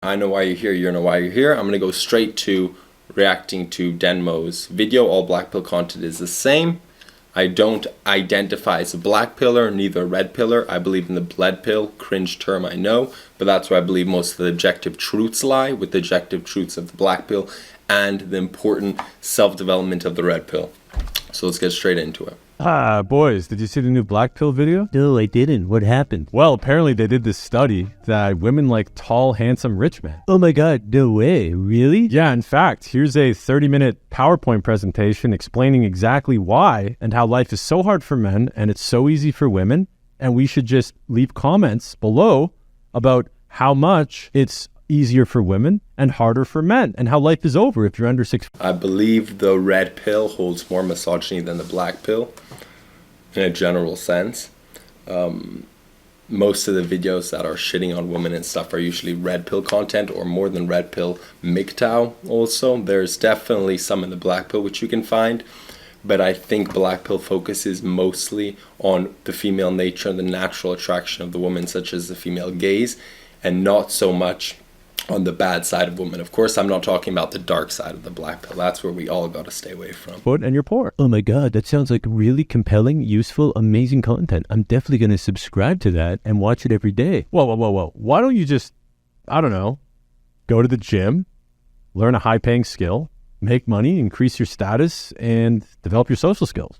I know why you're here, you know why you're here. I'm going to go straight to reacting to Denmo's video. All Blackpill content is the same. I don't identify as a black pillar, neither a red pillar. I believe in the bled pill, cringe term I know, but that's where I believe most of the objective truths lie, with the objective truths of the black pill and the important self-development of the red pill. So let's get straight into it. Boys, did you see the new Blackpill video? No, I didn't. What happened? Well, apparently they did this study that women like tall, handsome, rich men. Oh my god, no way. Really? Yeah, in fact, here's a 30-minute PowerPoint presentation explaining exactly why and how life is so hard for men and it's so easy for women, and we should just leave comments below about how much it's easier for women and harder for men, and how life is over if you're under 6. I believe the red pill holds more misogyny than the black pill in a general sense. Most of the videos that are shitting on women and stuff are usually red pill content, or more than red pill, MGTOW also. There's definitely some in the black pill which you can find, but I think black pill focuses mostly on the female nature and the natural attraction of the woman, such as the female gaze, and not so much on the bad side of women. Of course, I'm not talking about the dark side of the black pill. That's where we all got to stay away from. And you're poor. Oh my god, that sounds like really compelling, useful, amazing content. I'm definitely going to subscribe to that and watch it every day. Whoa. Why don't you just, I don't know, go to the gym, learn a high-paying skill, make money, increase your status, and develop your social skills?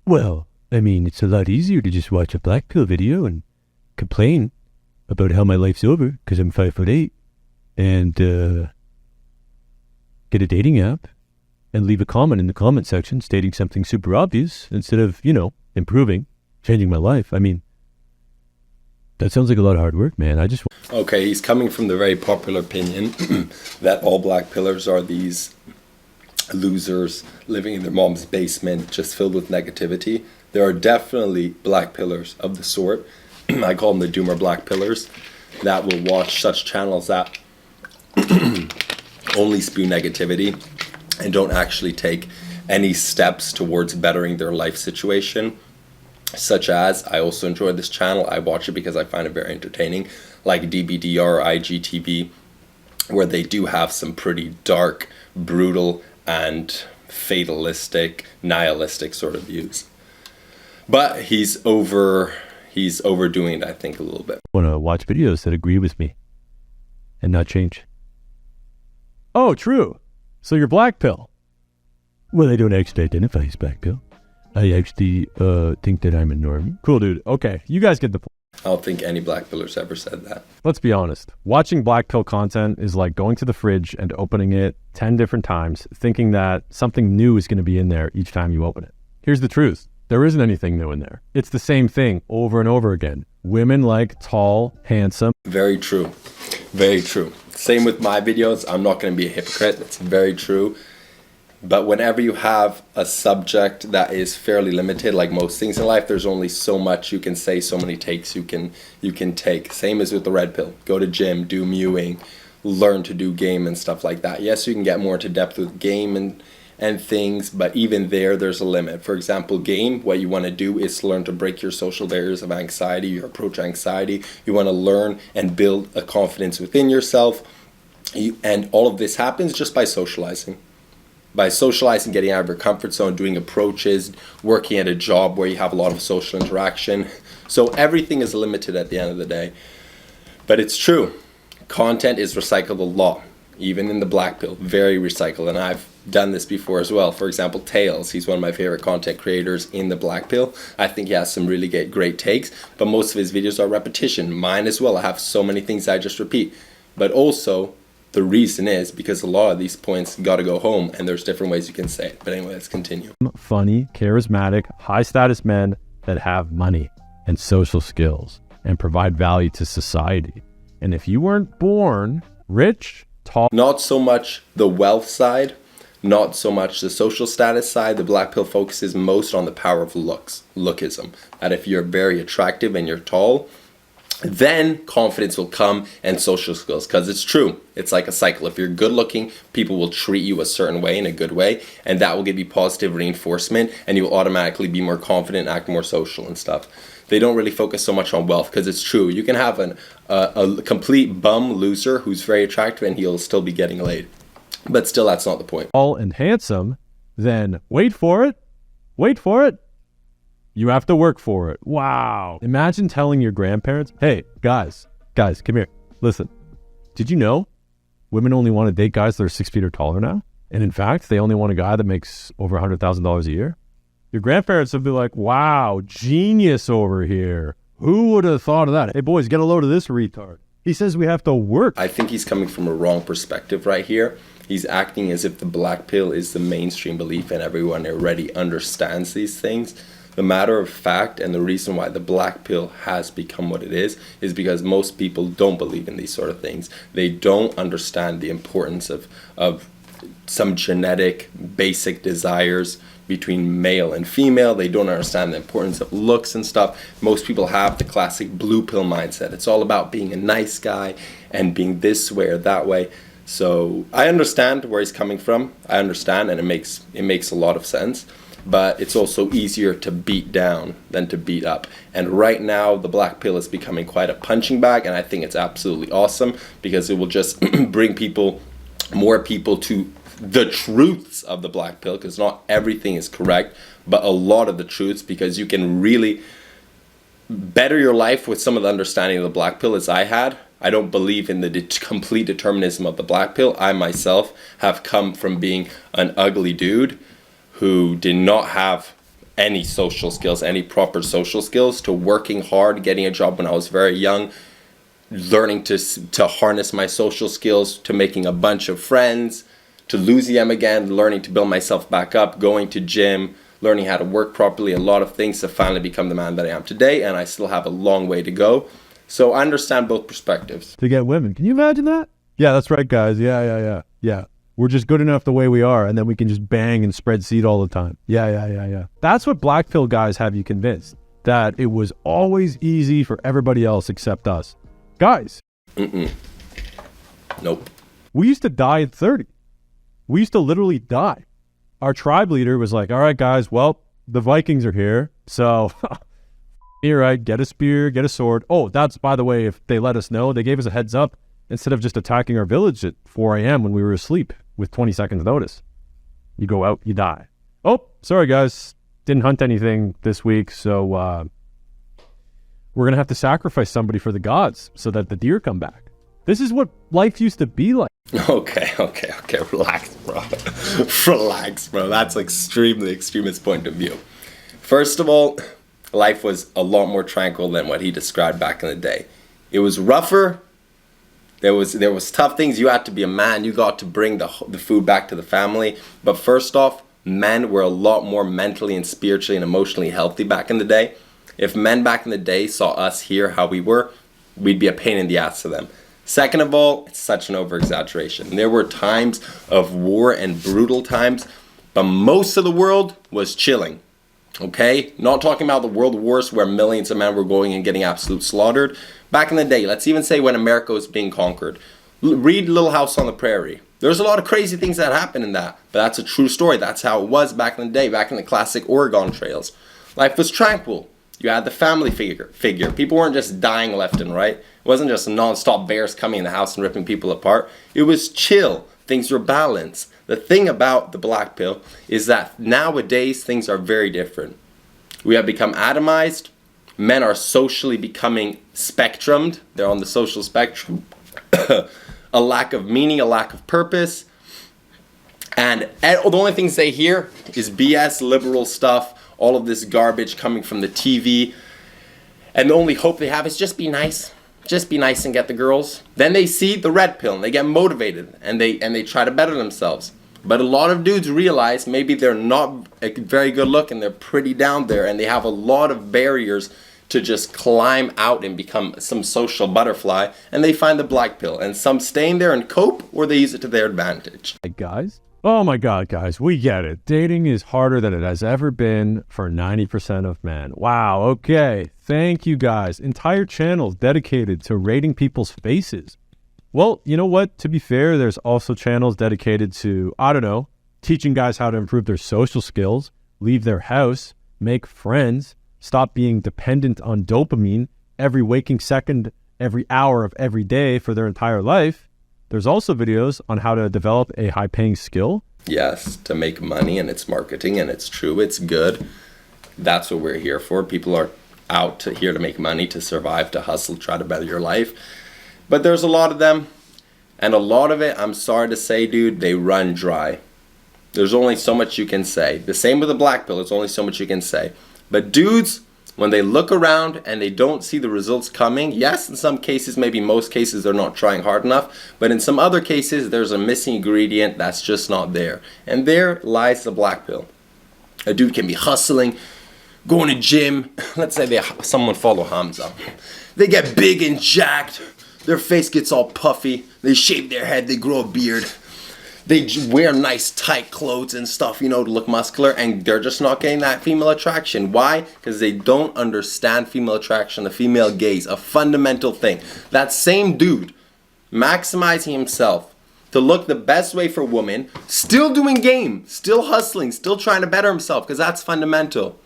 Well, I mean, it's a lot easier to just watch a black pill video and complain about how my life's over because I'm 5'8", and get a dating app and leave a comment in the comment section stating something super obvious instead of, improving, changing my life. I mean, that sounds like a lot of hard work, man. Okay, he's coming from the very popular opinion that all black pillars are these losers living in their mom's basement just filled with negativity. There are definitely black pillars of the sort. I call them the doomer black pillars, that will watch such channels that only spew negativity and don't actually take any steps towards bettering their life situation. Such as, I also enjoy this channel. I watch it because I find it very entertaining, like DBDR, IGTV, where they do have some pretty dark, brutal, and fatalistic, nihilistic sort of views. But he's overdoing it, I think, a little bit. I want to watch videos that agree with me and not change. Oh, true. So you're black pill. Well, I don't actually identify as black pill. I actually think that I'm a normie. Cool, dude. Okay, you guys get the point. I don't think any black pillars ever said that. Let's be honest. Watching black pill content is like going to the fridge and opening it 10 different times, thinking that something new is going to be in there each time you open it. Here's the truth. There isn't anything new in there. It's the same thing over and over again. Women like tall, handsome. Very true. Very true. Same with my videos. I'm not going to be a hypocrite. That's very true. But whenever you have a subject that is fairly limited, like most things in life, there's only so much you can say, so many takes you can take. Same as with the red pill. Go to gym, do mewing, learn to do game and stuff like that. Yes, you can get more into depth with game and things, but even there's a limit. For example, game, what you want to do is to learn to break your social barriers of anxiety, your approach anxiety. You want to learn and build a confidence within yourself. And all of this happens just by socializing. By socializing, getting out of your comfort zone, doing approaches, working at a job where you have a lot of social interaction. So everything is limited at the end of the day. But it's true. Content is recycled a lot. Even in the black pill, very recycled. And I've done this before as well. For example, Tails, he's one of my favorite content creators in the black pill. I think he has some really great takes, but most of his videos are repetition. Mine as well. I have so many things I just repeat. But also, the reason is because a lot of these points got to go home, and there's different ways you can say it. But anyway, let's continue. Funny, charismatic, high-status men that have money and social skills and provide value to society. And if you weren't born rich, tall... Not so much the wealth side, not so much the social status side. The black pill focuses most on the power of lookism. That if you're very attractive and you're tall, then confidence will come and social skills. Because it's true. It's like a cycle. If you're good looking, people will treat you a certain way, in a good way, and that will give you positive reinforcement, and you'll automatically be more confident, act more social and stuff. they don't really focus so much on wealth, because it's true. You can have a complete bum loser who's very attractive and he'll still be getting laid. But still, that's not the point. Tall and handsome, then wait for it. You have to work for it. Wow. Imagine telling your grandparents, hey, guys, come here. Listen, did you know women only want to date guys that are 6 feet or taller now? And in fact, they only want a guy that makes over $100,000 a year. Your grandparents would be like, wow, genius over here. Who would have thought of that? Hey, boys, get a load of this retard. He says we have to work. I think he's coming from a wrong perspective right here. He's acting as if the black pill is the mainstream belief and everyone already understands these things. The matter of fact, and the reason why the black pill has become what it is because most people don't believe in these sort of things. They don't understand the importance of some genetic basic desires between male and female. They don't understand the importance of looks and stuff. Most people have the classic blue pill mindset. It's all about being a nice guy and being this way or that way. So I understand where he's coming from. I understand, and it makes a lot of sense. But it's also easier to beat down than to beat up. And right now, the black pill is becoming quite a punching bag, and I think it's absolutely awesome because it will just bring more people to the truths of the black pill, because not everything is correct, but a lot of the truths, because you can really better your life with some of the understanding of the black pill as I had. I don't believe in the complete determinism of the black pill. I myself have come from being an ugly dude who did not have any social skills, any proper social skills, to working hard, getting a job when I was very young, learning to harness my social skills, to making a bunch of friends, to losing them again, learning to build myself back up, going to gym, learning how to work properly, a lot of things to finally become the man that I am today, and I still have a long way to go. So I understand both perspectives. To get women. Can you imagine that? Yeah, that's right, guys. Yeah. We're just good enough the way we are, and then we can just bang and spread seed all the time. Yeah. That's what black pill guys have you convinced, that it was always easy for everybody else except us. Guys. Nope. We used to die at 30. We used to literally die. Our tribe leader was like, all right, guys, well, the Vikings are here, so you're right, get a spear, get a sword. Oh, that's, by the way, if they let us know, they gave us a heads up instead of just attacking our village at 4 a.m. when we were asleep with 20 seconds notice. You go out, you die. Oh, sorry, guys, didn't hunt anything this week, so we're going to have to sacrifice somebody for the gods so that the deer come back. This is what life used to be like. Okay. Relax, bro. That's extremely extremist point of view. First of all, life was a lot more tranquil than what he described back in the day. It was rougher. There was tough things. You had to be a man. You got to bring the food back to the family. But first off, men were a lot more mentally and spiritually and emotionally healthy back in the day. If men back in the day saw us here how we were, we'd be a pain in the ass to them. Second of all, it's such an over-exaggeration. There were times of war and brutal times, but most of the world was chilling. Okay? Not talking about the world wars where millions of men were going and getting absolute slaughtered. Back in the day, let's even say when America was being conquered. Read Little House on the Prairie. There's a lot of crazy things that happened in that, but that's a true story. That's how it was back in the day, back in the classic Oregon trails. Life was tranquil. You had the family figure. People weren't just dying left and right. It wasn't just non-stop bears coming in the house and ripping people apart. It was chill. Things were balanced. The thing about the black pill is that nowadays things are very different. We have become atomized. Men are socially becoming spectrumed. They're on the social spectrum. A lack of meaning, a lack of purpose. And the only things they hear is BS, liberal stuff, all of this garbage coming from the TV. And the only hope they have is just be nice. Just be nice and get the girls. Then they see the red pill and they get motivated and they try to better themselves. But a lot of dudes realize maybe they're not very good looking. They're pretty down there and they have a lot of barriers to just climb out and become some social butterfly. And they find the black pill. And some stay in there and cope, or they use it to their advantage. Hey, guys. Oh my God, guys, we get it. Dating is harder than it has ever been for 90% of men. Wow, okay. Thank you, guys. Entire channels dedicated to rating people's faces. Well, you know what? To be fair, there's also channels dedicated to, I don't know, teaching guys how to improve their social skills, leave their house, make friends, stop being dependent on dopamine every waking second, every hour of every day for their entire life. There's also videos on how to develop a high-paying skill. Yes, to make money, and it's marketing, and it's true, it's good. That's what we're here for. People are here to make money, to survive, to hustle, try to better your life. But there's a lot of them, and a lot of it, I'm sorry to say, dude, they run dry. There's only so much you can say. The same with the black pill, there's only so much you can say. But dudes, when they look around and they don't see the results coming, yes, in some cases, maybe most cases, they're not trying hard enough, but in some other cases, there's a missing ingredient that's just not there. And there lies the black pill. A dude can be hustling, going to gym. Let's say someone follow Hamza. They get big and jacked. Their face gets all puffy. They shave their head. They grow a beard. They wear nice tight clothes and stuff, you know, to look muscular, and they're just not getting that female attraction. Why? Because they don't understand female attraction, the female gaze, a fundamental thing. That same dude maximizing himself to look the best way for women, still doing game, still hustling, still trying to better himself, because that's fundamental.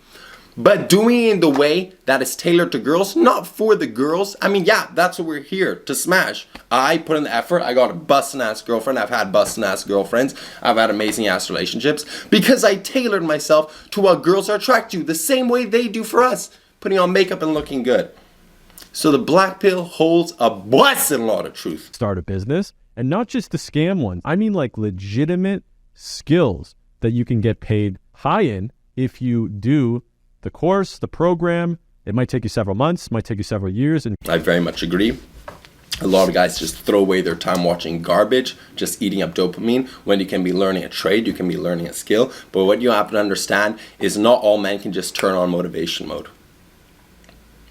But doing it in the way that is tailored to girls, not for the girls. I mean, yeah, that's what we're here to smash. I put in the effort. I got a bustin' ass girlfriend. I've had bustin' ass girlfriends. I've had amazing ass relationships because I tailored myself to what girls are attracted to, the same way they do for us, putting on makeup and looking good. So the black pill holds a bustin' lot of truth. Start a business, and not just the scam ones. I mean like legitimate skills that you can get paid high in if you do the course, the program. It might take you several months, might take you several years. And I very much agree. A lot of guys just throw away their time watching garbage, just eating up dopamine, when you can be learning a trade, you can be learning a skill. But what you have to understand is not all men can just turn on motivation mode.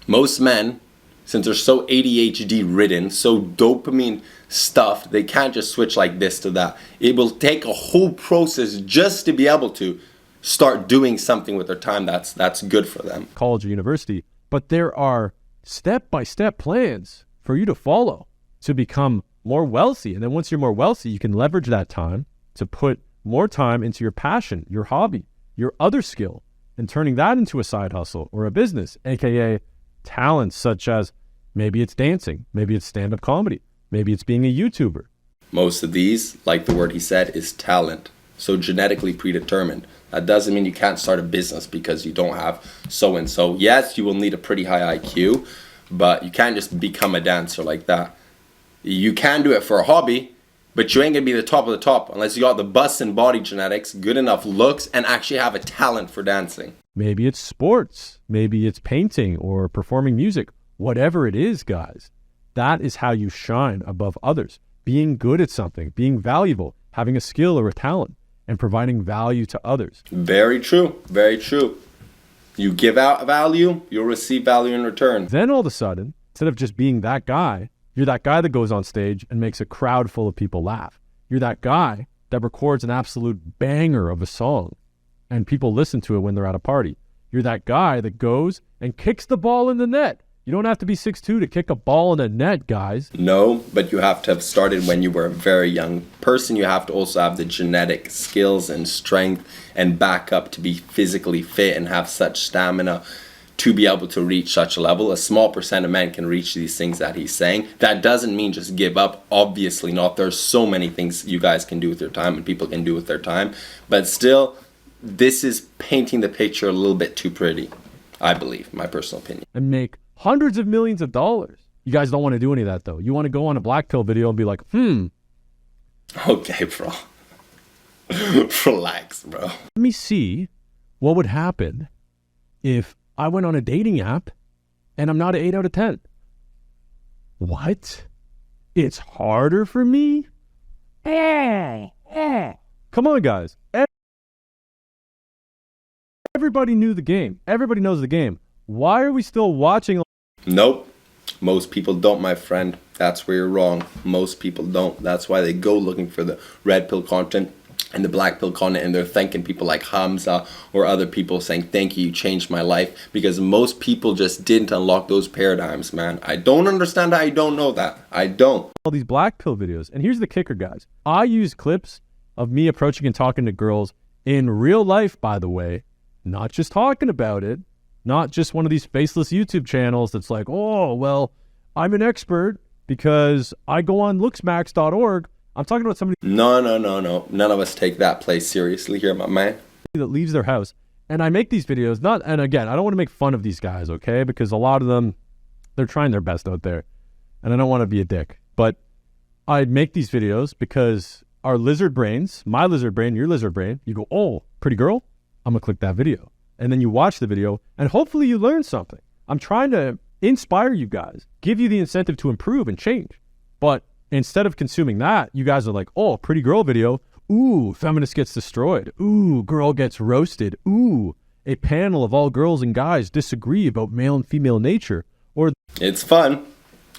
Most men, since they're so ADHD ridden, so dopamine stuffed, they can't just switch like this to that. It will take a whole process just to be able to start doing something with their time that's good for them. College or university, but there are step-by-step plans for you to follow to become more wealthy. And then once you're more wealthy, you can leverage that time to put more time into your passion, your hobby, your other skill, and turning that into a side hustle or a business, aka talents such as maybe it's dancing, maybe it's stand-up comedy, maybe it's being a YouTuber. Most of these, like the word he said, is talent. So genetically predetermined. That doesn't mean you can't start a business because you don't have so-and-so. Yes, you will need a pretty high IQ, but you can't just become a dancer like that. You can do it for a hobby, but you ain't gonna be the top of the top unless you got the bustin' body genetics, good enough looks, and actually have a talent for dancing. Maybe it's sports, maybe it's painting or performing music. Whatever it is, guys, that is how you shine above others. Being good at something, being valuable, having a skill or a talent, and providing value to others. Very true. Very true. You give out value, you'll receive value in return. Then all of a sudden, instead of just being that guy, you're that guy that goes on stage and makes a crowd full of people laugh. You're that guy that records an absolute banger of a song and people listen to it when they're at a party. You're that guy that goes and kicks the ball in the net. You don't have to be 6'2" to kick a ball in a net, guys. No, but you have to have started when you were a very young person. You have to also have the genetic skills and strength and backup to be physically fit and have such stamina to be able to reach such a level. A small percent of men can reach these things that he's saying. That doesn't mean just give up. Obviously not. There's so many things you guys can do with your time and people can do with their time. But still, this is painting the picture a little bit too pretty, I believe, my personal opinion. And make hundreds of millions of dollars. You guys don't want to do any of that, though. You want to go on a black pill video and be like, Okay, bro. Relax, bro. Let me see what would happen if I went on a dating app and I'm not an 8 out of 10. What? It's harder for me? Come on, guys. Everybody knew the game. Everybody knows the game. Why are we still watching? Nope. Most people don't, my friend. That's where you're wrong. Most people don't. That's why they go looking for the red pill content and the black pill content, and they're thanking people like Hamza or other people saying, thank you, you changed my life, because most people just didn't unlock those paradigms, man. I don't understand how you don't know that. I don't. All these black pill videos. And here's the kicker, guys. I use clips of me approaching and talking to girls in real life, by the way, not just talking about it, not just one of these faceless YouTube channels that's like, oh, well, I'm an expert because I go on looksmax.org. I'm talking about somebody No. None of us take that place seriously here, my man. that leaves their house. And I make these videos, and again, I don't want to make fun of these guys, okay? Because a lot of them, they're trying their best out there. And I don't want to be a dick. But I make these videos because our lizard brains, my lizard brain, your lizard brain, you go, oh, pretty girl, I'm going to click that video. And then you watch the video, and hopefully you learn something. I'm trying to inspire you guys, give you the incentive to improve and change. But instead of consuming that, you guys are like, oh, pretty girl video. Ooh, feminist gets destroyed. Ooh, girl gets roasted. Ooh, a panel of all girls and guys disagree about male and female nature. Or It's fun.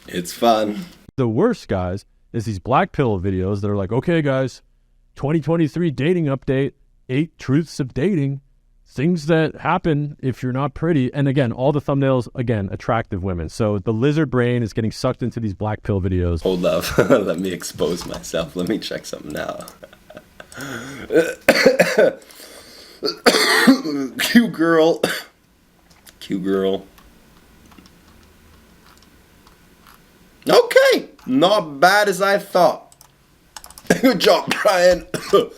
It's fun. the worst, guys, is these Blackpiller videos that are like, okay, guys, 2023 dating update, 8 truths of dating, things that happen if you're not pretty. And again, all the thumbnails, again, attractive women. So the lizard brain is getting sucked into these black pill videos. Hold up. Let me expose myself. Let me check something now. Cute girl. Cute girl. Okay. Not bad as I thought. Good job, Brian.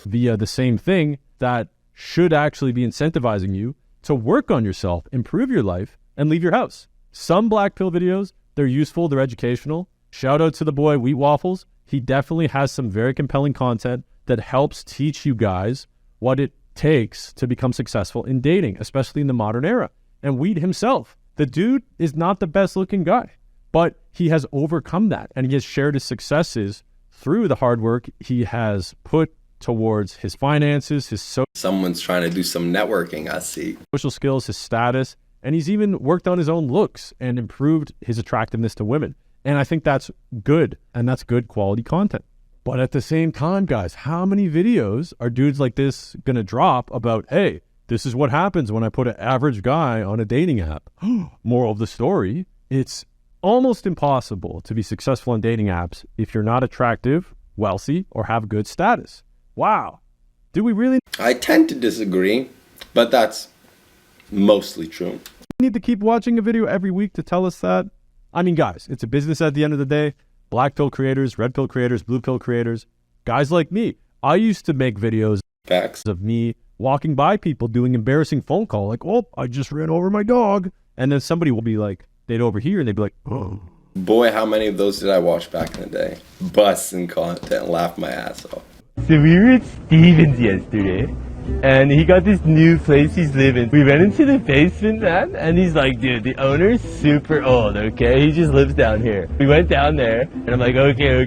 Via the same thing that should actually be incentivizing you to work on yourself, improve your life, and leave your house. Some black pill videos, they're useful, they're educational. Shout out to the boy Wheat Waffles. He definitely has some very compelling content that helps teach you guys what it takes to become successful in dating, especially in the modern era. And Wheat himself, the dude is not the best looking guy, but he has overcome that, and he has shared his successes through the hard work he has put towards his finances, his Someone's trying to do some networking, I see. social skills, his status, and he's even worked on his own looks and improved his attractiveness to women. And I think that's good, and that's good quality content. But at the same time, guys, how many videos are dudes like this going to drop about, hey, this is what happens when I put an average guy on a dating app? Moral of the story, it's almost impossible to be successful on dating apps if you're not attractive, wealthy, or have good status. Wow. Do we really I tend to disagree, but that's mostly true. need to keep watching a video every week to tell us that? I mean, guys, it's a business at the end of the day. Black pill creators, red pill creators, blue pill creators, guys like me. I used to make videos Facts. of me walking by people doing embarrassing phone call, like, oh, I just ran over my dog. And then somebody will be like, they'd overhear and they'd be like, oh. Boy, how many of those did I watch back in the day? Busting content and laugh my ass off. So we were at Steven's yesterday, and he got this new place he's living. We went into the basement, man, and he's like, dude, the owner's super old, okay? He just lives down here. We went down there, and I'm like, okay,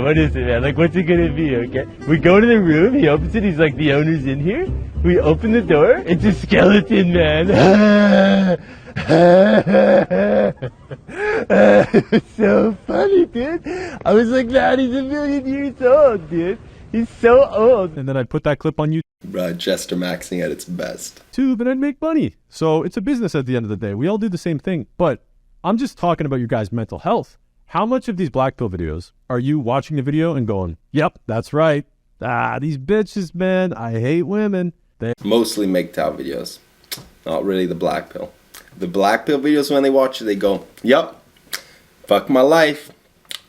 what is it, man? Like, what's it gonna be, okay? We go to the room, he opens it, he's like, the owner's in here. We open the door, it's a skeleton, man. It's so funny, dude. I was like, man, he's 1,000,000 years old, dude. He's so old. And then I'd put that clip on Bruh, Jester maxing at its best. YouTube and I'd make money. So it's a business at the end of the day. We all do the same thing. But I'm just talking about your guys' mental health. How much of these black pill videos are you watching the video and going, yep, that's right. These bitches, man, I hate women. Mostly MGTOW videos. Not really the black pill. The black pill videos, when they watch it, they go, yup, fuck my life.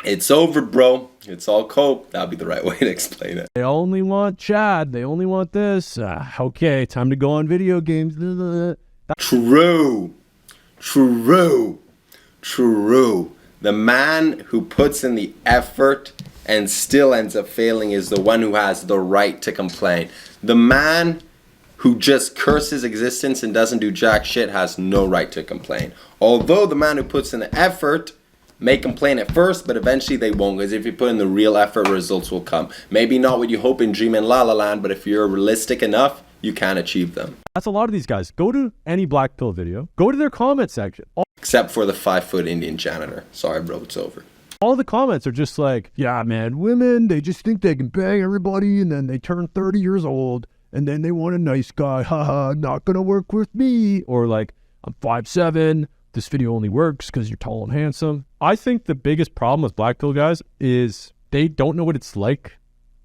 It's over, bro. It's all cope. That'd be the right way to explain it. They only want Chad. They only want this. Okay, time to go on video games. True. The man who puts in the effort and still ends up failing is the one who has the right to complain. The man who just curses existence and doesn't do jack shit has no right to complain. Although the man who puts in the effort may complain at first, but eventually they won't, because if you put in the real effort, results will come. Maybe not what you hope and dream in La La Land, but if you're realistic enough, you can achieve them. That's a lot of these guys. Go to any black pill video. Go to their comment section. Except for the 5-foot Indian janitor. Sorry, bro, it's over. All the comments are just like, yeah, man, women, they just think they can bang everybody, and then they turn 30 years old, and then they want a nice guy. Haha, not gonna work with me. Or like, I'm 5'7". This video only works because you're tall and handsome. I think the biggest problem with black pill guys is they don't know what it's like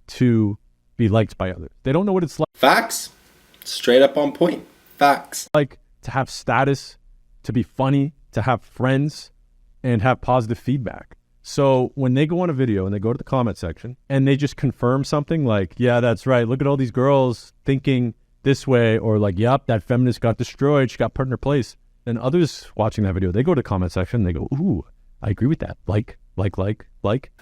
to be liked by others. They don't know what it's Facts. Straight up on point. Facts. like to have status, to be funny, to have friends, and have positive feedback. So when they go on a video and they go to the comment section and they just confirm something like, yeah, that's right, look at all these girls thinking this way, or like, yep, that feminist got destroyed, she got put in her place. Then others watching that video, they go to the comment section and they go, ooh, I agree with that. Like.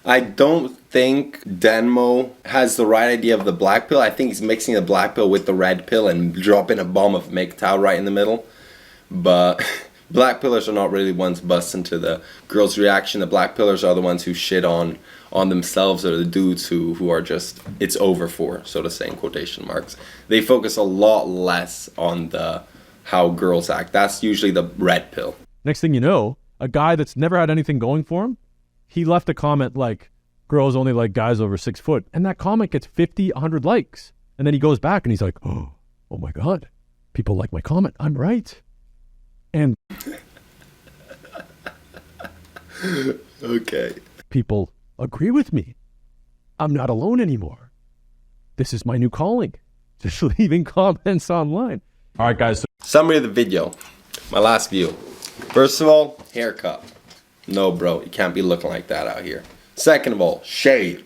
I don't think Denmo has the right idea of the black pill. I think he's mixing the black pill with the red pill and dropping a bomb of MGTOW right in the middle. But black pillars are not really ones busting to the girls' reaction. The black pillars are the ones who shit on themselves, or the dudes who are just, it's over for, so to say, in quotation marks. They focus a lot less on the how girls act. That's usually the red pill. Next thing you know, a guy that's never had anything going for him, he left a comment like, girls only like guys over 6 foot. And that comment gets 50, 100 likes. And then he goes back and he's like, oh my God, people like my comment. I'm right. And okay. People agree with me. I'm not alone anymore. This is my new calling. Just leaving comments online. All right, guys. Summary of the video. My last view. First of all, haircut. No, bro, you can't be looking like that out here. Second of all, shave.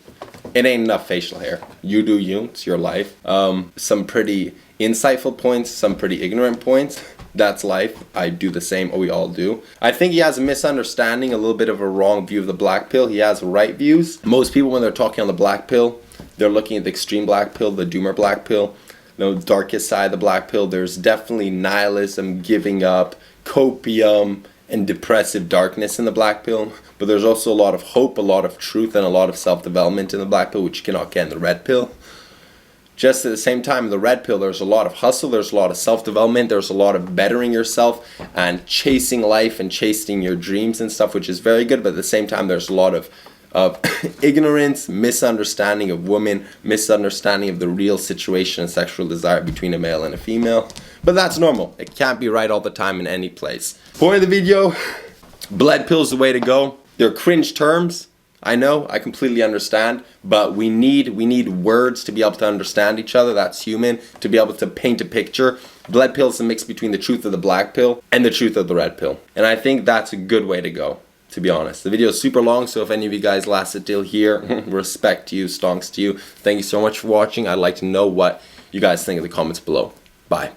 It ain't enough facial hair. You do you. It's your life. Some pretty insightful points, some pretty ignorant points. That's life. I do the same. We all do. I think he has a misunderstanding, a little bit of a wrong view of the black pill. He has right views. Most people, when they're talking on the black pill, they're looking at the extreme black pill, the doomer black pill, the darkest side of the black pill. There's definitely nihilism, giving up, copium, and depressive darkness in the black pill, but there's also a lot of hope, a lot of truth, and a lot of self-development in the black pill, which you cannot get in the red pill. Just at the same time, in the red pill, there's a lot of hustle, there's a lot of self-development, there's a lot of bettering yourself and chasing life and chasing your dreams and stuff, which is very good, but at the same time, there's a lot of ignorance, misunderstanding of women, misunderstanding of the real situation and sexual desire between a male and a female. But that's normal. It can't be right all the time in any place. Point of the video, blood pill's the way to go. They're cringe terms. I know, I completely understand, but we need words to be able to understand each other. That's human, to be able to paint a picture. Blood pill is a mix between the truth of the black pill and the truth of the red pill. And I think that's a good way to go, to be honest. The video is super long, so if any of you guys lasted till here, respect to you, stonks to you. Thank you so much for watching. I'd like to know what you guys think in the comments below. Bye.